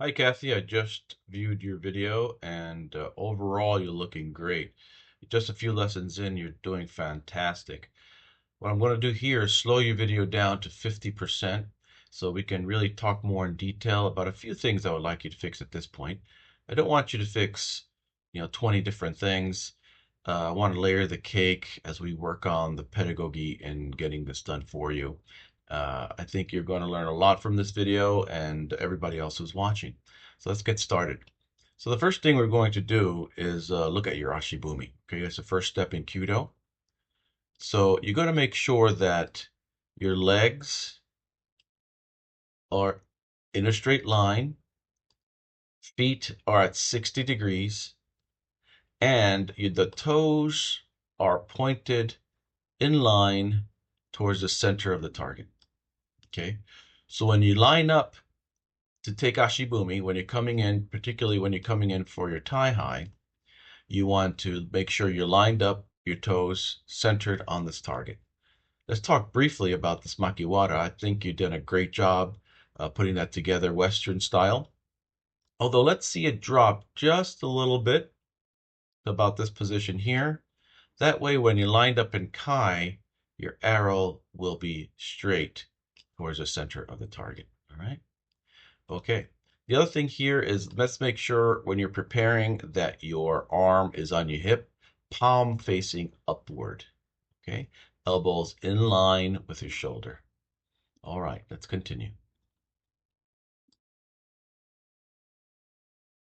Hi, Kathy. I just viewed your video and overall you're looking great. Just a few lessons in, you're doing fantastic. What I'm going to do here is slow your video down to 50% so we can really talk more in detail about a few things I would like you to fix at this point. I don't want you to fix, 20 different things. I want to layer the cake as we work on the pedagogy and getting this done for you. I think you're going to learn a lot from this video and everybody else who's watching. So let's get started. So the first thing we're going to do is look at your Ashibumi. Okay, that's the first step in Kyudo. So you're going to make sure that your legs are in a straight line, feet are at 60 degrees, and the toes are pointed in line towards the center of the target. Okay, so when you line up to take Ashibumi, when you're coming in, particularly when you're coming in for your tie high, you want to make sure you're lined up, your toes centered on this target. Let's talk briefly about this makiwara. I think you did a great job putting that together Western style. Although let's see it drop just a little bit about this position here. That way when you're lined up in Kai, your arrow will be straight towards the center of the target. All right. Okay. The other thing here is let's make sure when you're preparing that your arm is on your hip, palm facing upward. Okay. Elbows in line with your shoulder. All right, let's continue.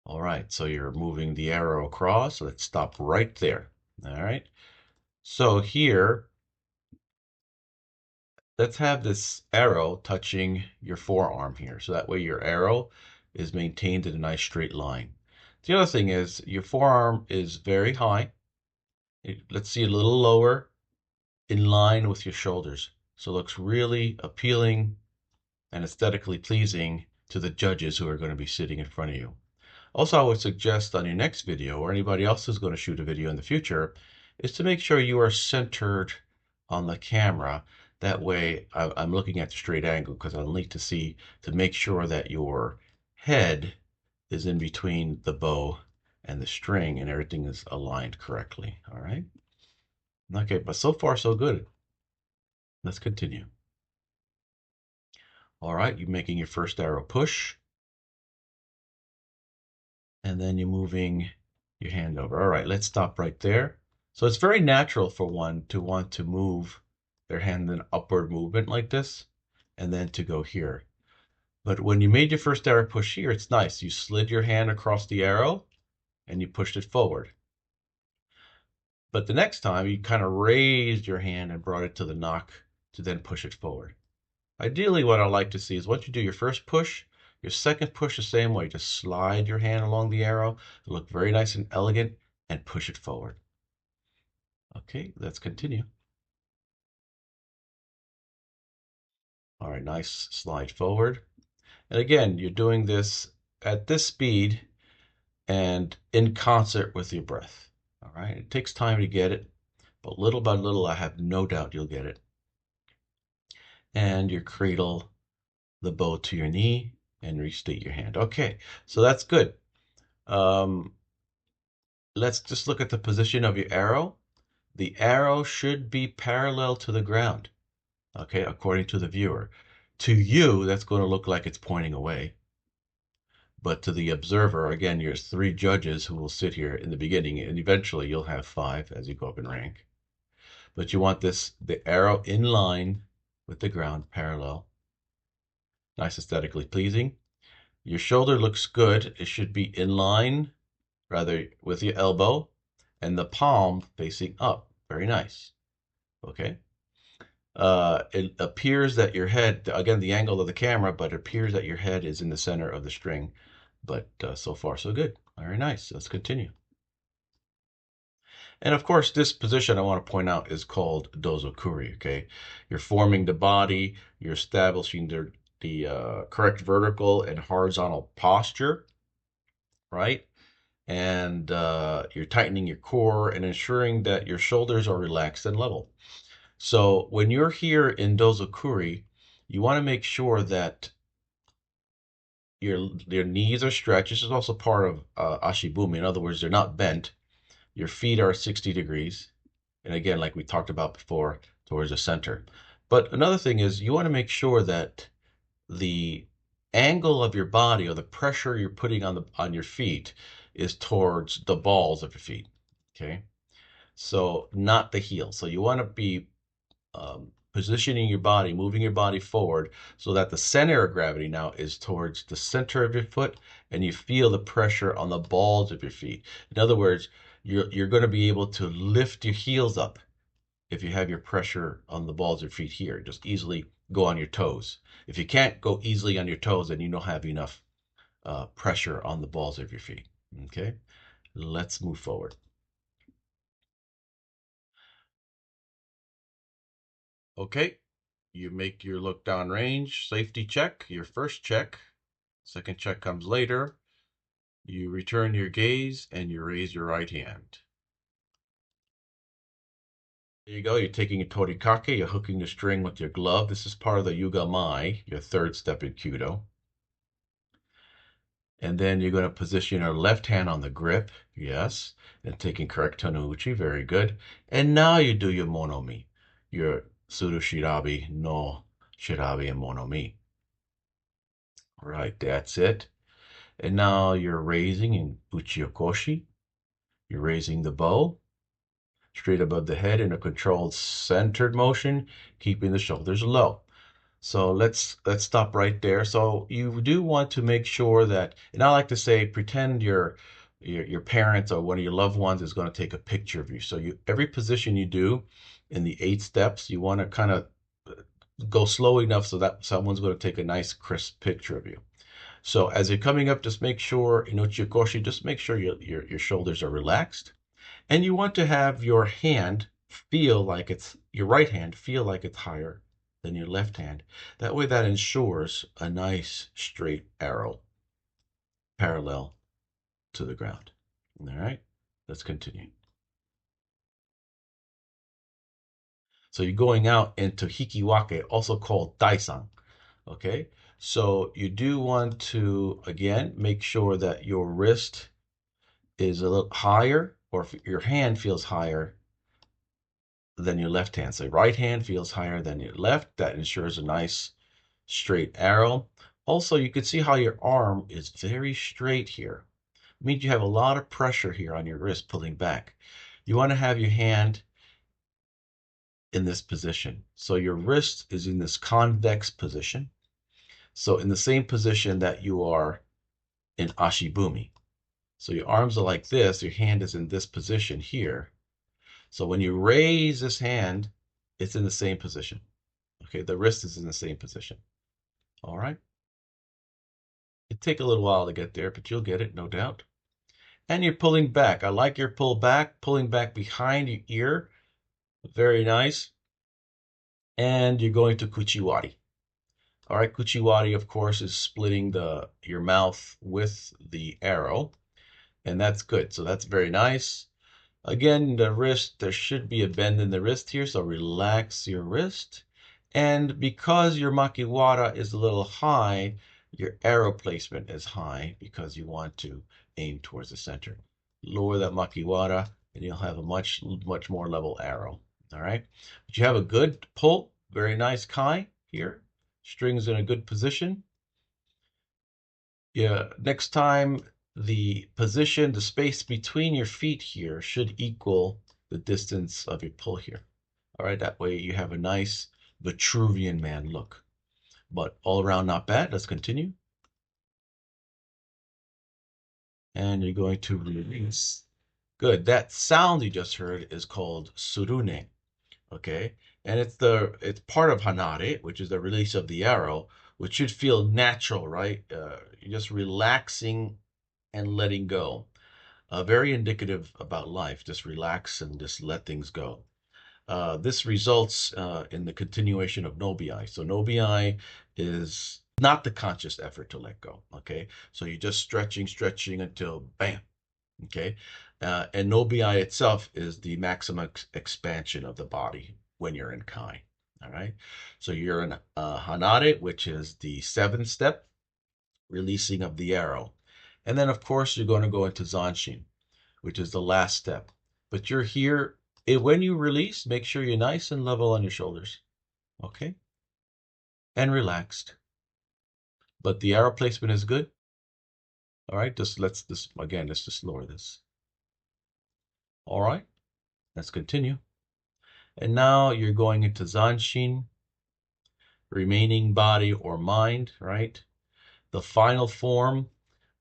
All right, so you're moving the arrow across. So let's stop right there. All right. So here, let's have this arrow touching your forearm here. So that way your arrow is maintained in a nice straight line. The other thing is your forearm is very high. Let's see a little lower in line with your shoulders. So it looks really appealing and aesthetically pleasing to the judges who are going to be sitting in front of you. Also, I would suggest on your next video, or anybody else who's going to shoot a video in the future, is to make sure you are centered on the camera. That way, I'm looking at the straight angle because I'll need to see to make sure that your head is in between the bow and the string and everything is aligned correctly. All right. Okay, but so far so good. Let's continue. All right, you're making your first arrow push, and then you're moving your hand over. All right, let's stop right there. So it's very natural for one to want to move their hand in upward movement like this, and then to go here. But when you made your first arrow push here, it's nice. You slid your hand across the arrow, and you pushed it forward. But the next time, you kind of raised your hand and brought it to the nock to then push it forward. Ideally, what I like to see is once you do your first push, your second push the same way. Just slide your hand along the arrow. It'll look very nice and elegant and push it forward. Okay, let's continue. All right, nice slide forward. And again, you're doing this at this speed and in concert with your breath. All right, it takes time to get it, but little by little, I have no doubt you'll get it. And your cradle the bow to your knee and restate your hand. Okay, so that's good. Let's just look at the position of your arrow. The arrow should be parallel to the ground, okay, according to the viewer. To you, that's going to look like it's pointing away. But to the observer, again, there's 3 judges who will sit here in the beginning, and eventually you'll have 5 as you go up in rank. But you want the arrow in line with the ground, parallel. Nice, aesthetically pleasing. Your shoulder looks good. It should be in line, rather, with your elbow, and the palm facing up. Very nice. Okay. It appears that your head, again, the angle of the camera, but it appears that your head is in the center of the string. But so far, so good. Very nice. Let's continue. And of course, this position I want to point out is called dozukuri. Okay. You're forming the body, you're establishing the correct vertical and horizontal posture, right? And you're tightening your core and ensuring that your shoulders are relaxed and level. So when you're here in dozukuri, you want to make sure that your knees are stretched. This is also part of Ashibumi. In other words, they're not bent. Your feet are 60 degrees. And again, like we talked about before, towards the center. But another thing is you want to make sure that the angle of your body or the pressure you're putting on your feet is towards the balls of your feet. Okay. So not the heel. So you want to be positioning your body, moving your body forward so that the center of gravity now is towards the center of your foot and you feel the pressure on the balls of your feet. In other words, you're going to be able to lift your heels up if you have your pressure on the balls of your feet here. Just easily go on your toes. If you can't go easily on your toes, then you don't have enough pressure on the balls of your feet. Okay, let's move forward. Okay, you make your look down range, safety check, your first check. Second check comes later. You return your gaze and you raise your right hand. There you go. You're taking a torikake. You're hooking the string with your glove. This is part of the yugamae, your third step in Kyudo. And then you're going to position your left hand on the grip. Yes. And taking correct tonouchi. Very good. And now you do your monomi, your suru shirabi, no shirabi, and monomi. All right. That's it. And now you're raising in Uchiokoshi. You're raising the bow straight above the head in a controlled centered motion, keeping the shoulders low. So let's stop right there. So you do want to make sure that, and I like to say, pretend your parents or one of your loved ones is going to take a picture of you. So every position you do in the 8 steps, you want to kind of go slow enough so that someone's going to take a nice crisp picture of you. So as you're coming up, just make sure, in Uchiokoshi, just make sure your shoulders are relaxed. And you want to have your hand feel like your right hand feel like it's higher than your left hand. That way that ensures a nice straight arrow parallel to the ground. All right, let's continue. So you're going out into hikiwake, also called daisan. Okay, so you do want to, again, make sure that your wrist is a little higher, or if your hand feels higher than your left hand. So right hand feels higher than your left. That ensures a nice straight arrow. Also, you can see how your arm is very straight here. It means you have a lot of pressure here on your wrist pulling back. You want to have your hand in this position. So your wrist is in this convex position. So in the same position that you are in Ashibumi. So your arms are like this, your hand is in this position here. So when you raise this hand, it's in the same position. Okay, the wrist is in the same position. All right. It take a little while to get there, but you'll get it, no doubt. And you're pulling back. I like your pull back, pulling back behind your ear. Very nice. And you're going to kuchiwari. All right, kuchiwari, of course, is splitting your mouth with the arrow. And that's good. So that's very nice. Again, the wrist, there should be a bend in the wrist here, so relax your wrist. And because your makiwara is a little high, your arrow placement is high because you want to aim towards the center. Lower that makiwara and you'll have a much more level arrow. All right, but you have a good pull, very nice kai here. Strings in a good position. Yeah, next time the position, the space between your feet here should equal the distance of your pull here. All right, that way you have a nice Vitruvian man look. But all around not bad. Let's continue. And you're going to release. Good. That sound you just heard is called surune. Okay, and it's part of Hanare, which is the release of the arrow, which should feel natural, right? You're just relaxing and letting go. Very indicative about life. Just relax and just let things go. This results in the continuation of nobiai. So nobiai is not the conscious effort to let go. Okay, so you're just stretching until bam. Okay, and nobiai itself is the maximum expansion of the body when you're in kai. All right, so you're in hanare, which is the 7th step. releasing of the arrow. And then, of course, you're going to go into Zanshin, which is the last step. But you're here. When you release, make sure you're nice and level on your shoulders. Okay? And relaxed. But the arrow placement is good. All right, let's just lower this. All right, let's continue. And now you're going into Zanshin, remaining body or mind, right? The final form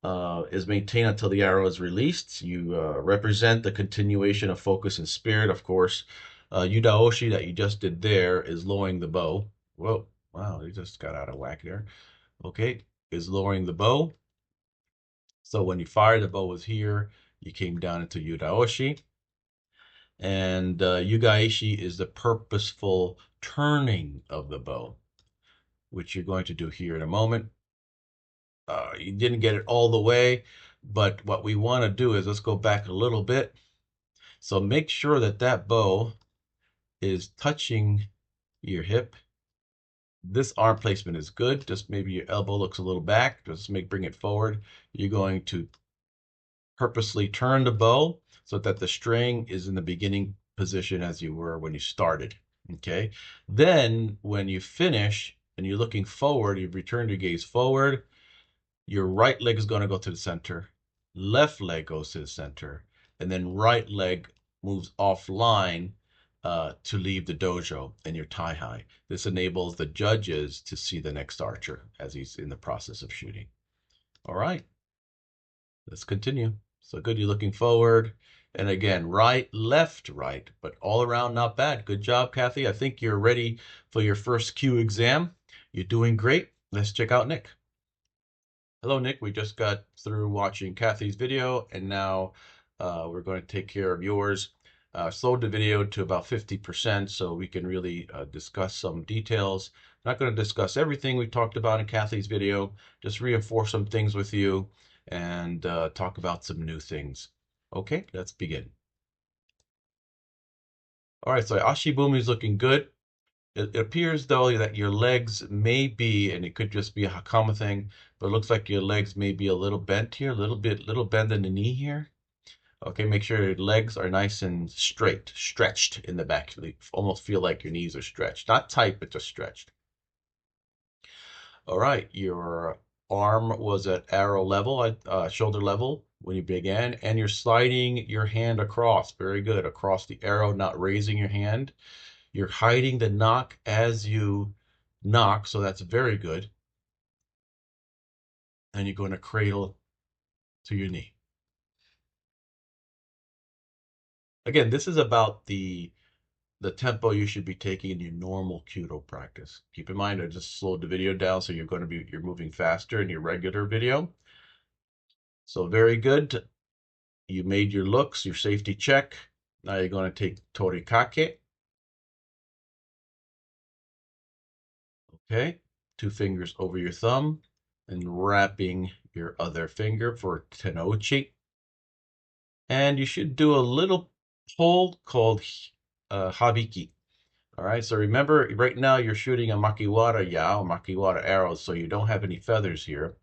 is maintained until the arrow is released. You represent the continuation of focus and spirit, of course. Yudaoshi that you just did there is lowering the bow. Whoa, wow, you just got out of whack there. Okay, is lowering the bow. So when you fire, the bow was here. You came down into Yudaoshi. And Yugaishi is the purposeful turning of the bow, which you're going to do here in a moment. You didn't get it all the way, but what we want to do is let's go back a little bit. So make sure that that bow is touching your hip. This arm placement is good. Just maybe your elbow looks a little back. Just bring it forward. You're going to purposely turn the bow so that the string is in the beginning position as you were when you started. Okay. Then when you finish and you're looking forward, you return your gaze forward. Your right leg is going to go to the center. Left leg goes to the center. And then right leg moves offline to leave the dojo in your tie high. This enables the judges to see the next archer as he's in the process of shooting. All right. Let's continue. So good, you're looking forward. And again, right, left, right, but all around not bad. Good job, Kathy. I think you're ready for your first Q exam. You're doing great. Let's check out Nick. Hello, Nick. We just got through watching Kathy's video, and now we're going to take care of yours. Slowed the video to about 50% so we can really discuss some details. Not going to discuss everything we talked about in Kathy's video, just reinforce some things with you and talk about some new things. Okay, let's begin. All right, so Ashibumi is looking good. It appears though that your legs may be, and it could just be a Hakama thing, but it looks like your legs may be a little bent here, little bend in the knee here. Okay, make sure your legs are nice and straight, stretched in the back. They almost feel like your knees are stretched. Not tight, but just stretched. All right, your arm was at arrow level, shoulder level when you began, and you're sliding your hand across. Very good, across the arrow, not raising your hand. You're hiding the knock as you knock, so that's very good. And you're going to cradle to your knee. Again, this is about the tempo you should be taking in your normal Kyudo practice. Keep in mind, I just slowed the video down, so you're moving faster in your regular video. So very good. You made your looks, your safety check. Now you're going to take torikake. Okay, 2 fingers over your thumb and wrapping your other finger for tenouchi. And you should do a little hold called habiki. All right, so remember, right now you're shooting a makiwara yao, makiwara arrows, so you don't have any feathers here.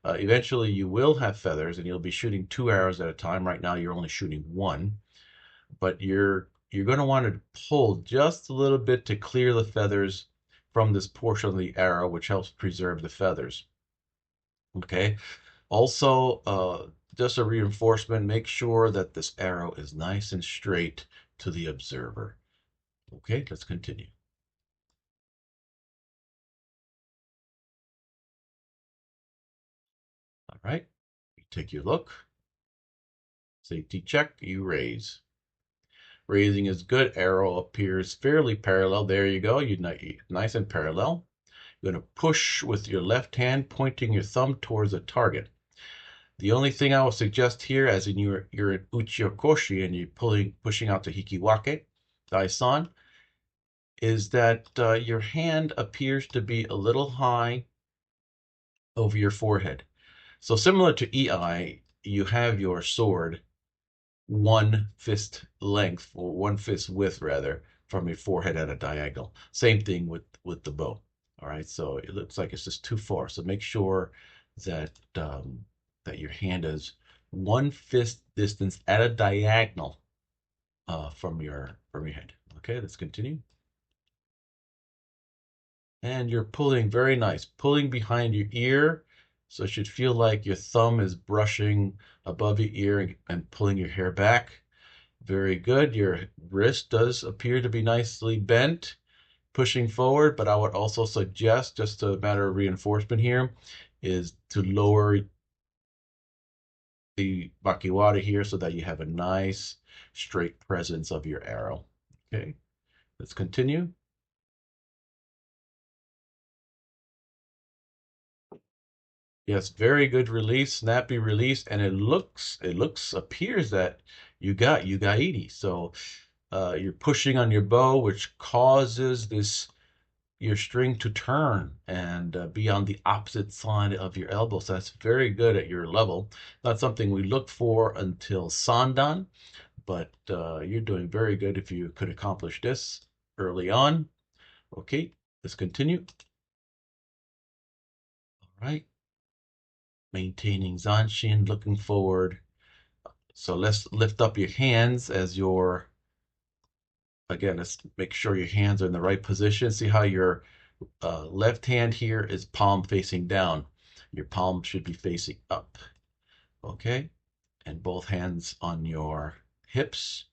Eventually you will have feathers and you'll be shooting 2 arrows at a time. Right now you're only shooting 1, but you're going to want to pull just a little bit to clear the feathers from this portion of the arrow, which helps preserve the feathers. Okay, also just a reinforcement, make sure that this arrow is nice and straight to the observer. Okay, let's continue. All right, you take your look. Safety check, you raise. Raising is good. Arrow appears fairly parallel. There you go. Nice and parallel. You're going to push with your left hand, pointing your thumb towards the target. The only thing I will suggest here, as in you're in Uchiokoshi and you're pushing out the hikiwake, Daisan, is that your hand appears to be a little high over your forehead. So similar to Ei, you have your sword 1 fist length, or 1 fist width rather, from your forehead at a diagonal. Same thing with the bow. All right, so it looks like it's just too far. So make sure that your hand is one fist distance at a diagonal from your head. Okay, let's continue. And you're pulling very nice, pulling behind your ear. So it should feel like your thumb is brushing above your ear and pulling your hair back. Very good. Your wrist does appear to be nicely bent, pushing forward, but I would also suggest, just a matter of reinforcement here, is to lower the makiwara here so that you have a nice straight presence of your arrow. Okay, let's continue. Yes, very good release, snappy release, and appears that you got yugaidi. So you're pushing on your bow, which causes your string to turn and be on the opposite side of your elbow. So that's very good at your level. Not something we look for until Sandan, but you're doing very good if you could accomplish this early on. Okay, let's continue. All right, maintaining Zanshin, looking forward. So let's lift up your hands again, let's make sure your hands are in the right position. See how your left hand here is palm facing down. Your palm should be facing up. Okay, and both hands on your hips,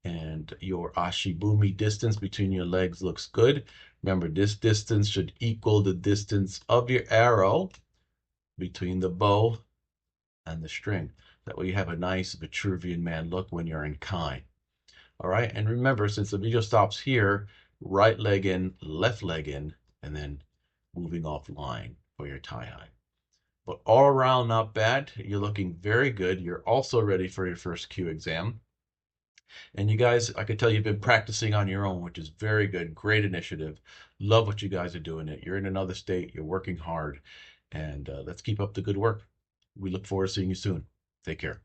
and your ashibumi distance between your legs looks good. Remember, this distance should equal the distance of your arrow between the bow and the string. That way you have a nice Vitruvian man look when you're in Kai. All right, and remember, since the video stops here, right leg in, left leg in, and then moving offline for your tie-high. But all around, not bad. You're looking very good. You're also ready for your first Q exam. And you guys, I can tell you've been practicing on your own, which is very good. Great initiative. Love what you guys are doing. You're in another state. You're working hard. And let's keep up the good work. We look forward to seeing you soon. Take care.